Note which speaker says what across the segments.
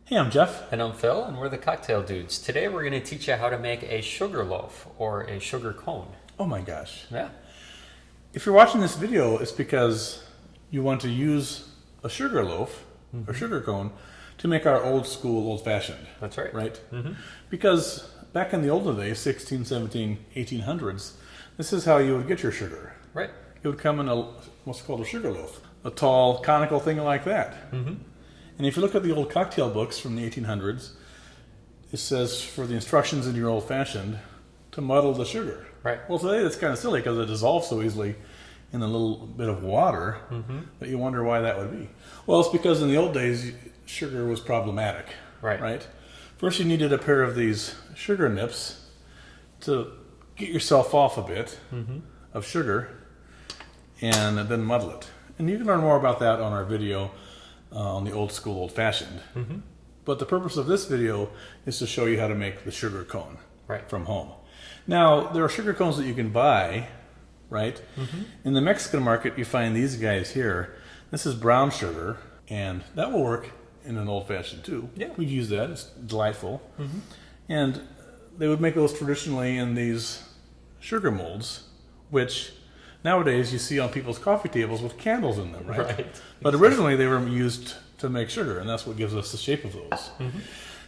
Speaker 1: Hey, I'm Jeff.
Speaker 2: And I'm Phil, and we're the Cocktail Dudes. Today we're going to teach you how to make a sugar loaf or a sugar cone.
Speaker 1: Oh my gosh.
Speaker 2: Yeah.
Speaker 1: If you're watching this video, it's because you want to use a sugar loaf or sugar cone to make our old school old fashioned.
Speaker 2: That's right.
Speaker 1: Right? Because back in the older days, 16, 17, 1800s, this is how you would get your sugar.
Speaker 2: Right.
Speaker 1: It would come in what's called a sugar loaf, a tall conical thing like that. And if you look at the old cocktail books from the 1800s, it says for the instructions in your old fashioned to muddle the sugar.
Speaker 2: Right.
Speaker 1: Well, today that's kind of silly because it dissolves so easily in a little bit of water that you wonder why that would be. Well, it's because in the old days, sugar was problematic.
Speaker 2: Right.
Speaker 1: First, you needed a pair of these sugar nips to get yourself off a bit of sugar and then muddle it. And you can learn more about that on our video on the old school old fashioned. But the purpose of this video is to show you how to make the sugar cone from home. Now, there are sugar cones that you can buy, right? In the Mexican market, you find these guys here. This is brown sugar, and that will work in an old fashioned too.
Speaker 2: Yeah.
Speaker 1: We use that, it's delightful. And they would make those traditionally in these sugar molds, which nowadays you see on people's coffee tables with candles in them, right? But originally they were used to make sugar, and that's what gives us the shape of those.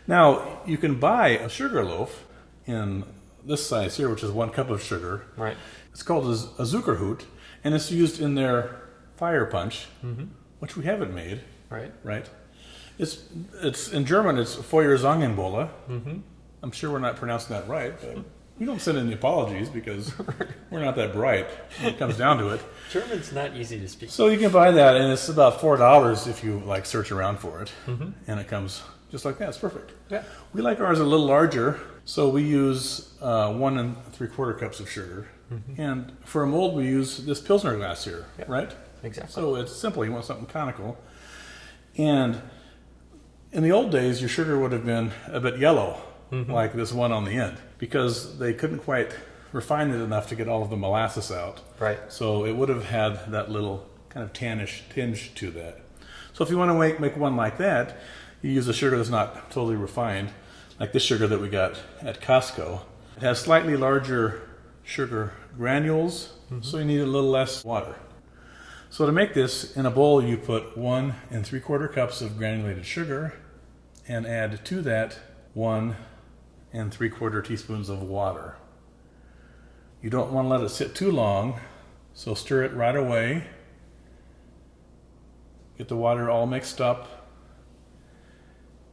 Speaker 1: Now, you can buy a sugar loaf in this size here, which is 1 cup of sugar.
Speaker 2: Right.
Speaker 1: It's called a Zuckerhut, and it's used in their fire punch, which we haven't made. Right. It's in German. It's Feuerzangenbowle. I'm sure we're not pronouncing that right, but we don't send any apologies because we're not that bright when it comes down to it.
Speaker 2: German's not easy to speak.
Speaker 1: So you can buy that, and it's about $4 if you search around for it, and it comes just like that. It's perfect.
Speaker 2: Yeah.
Speaker 1: We like ours a little larger, so we use 1 3/4 cups of sugar, and for a mold we use this Pilsner glass here, right?
Speaker 2: Exactly.
Speaker 1: So it's simple. You want something conical, and in the old days your sugar would have been a bit yellow, like this one on the end, because they couldn't quite refine it enough to get all of the molasses out.
Speaker 2: Right.
Speaker 1: So it would have had that little kind of tannish tinge to that. So if you want to make one like that, you use a sugar that's not totally refined, like this sugar that we got at Costco. It has slightly larger sugar granules, so you need a little less water. So to make this, in a bowl you put 1 3/4 cups of granulated sugar and add to that 1 3/4 teaspoons of water. You don't want to let it sit too long, so stir it right away. Get the water all mixed up.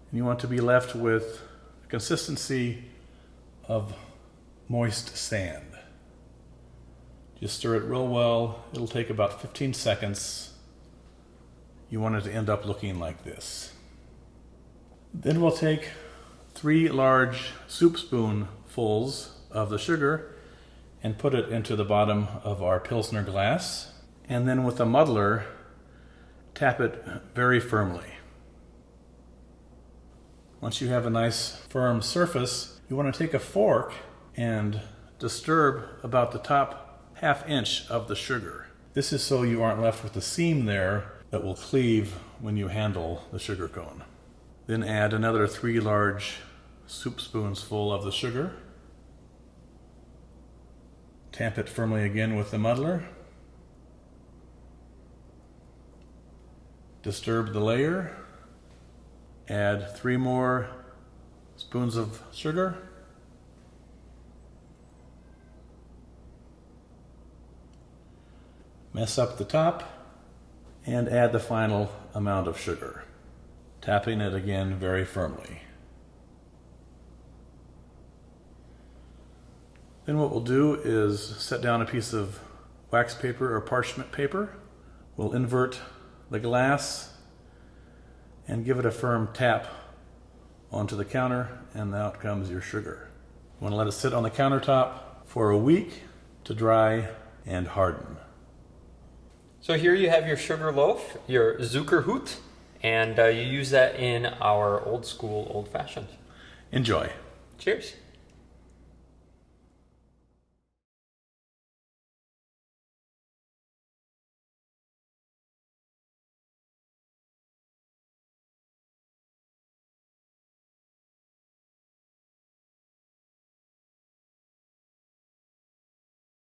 Speaker 1: And you want to be left with a consistency of moist sand. Just stir it real well. It'll take about 15 seconds. You want it to end up looking like this. Then we'll take 3 large soup spoonfuls of the sugar and put it into the bottom of our Pilsner glass. And then with a muddler, tap it very firmly. Once you have a nice firm surface, you want to take a fork and disturb about the top 1/2 inch of the sugar. This is so you aren't left with a seam there that will cleave when you handle the sugar cone. Then add another 3 large soup spoons full of the sugar. Tamp it firmly again with the muddler. Disturb the layer. Add 3 more spoons of sugar. Mess up the top and add the final amount of sugar, tapping it again very firmly. Then what we'll do is set down a piece of wax paper or parchment paper. We'll invert the glass and give it a firm tap onto the counter, and out comes your sugar. You want to let it sit on the countertop for a week to dry and harden.
Speaker 2: So here you have your sugar loaf, your Zuckerhut, and you use that in our old school old fashioned.
Speaker 1: Enjoy.
Speaker 2: Cheers.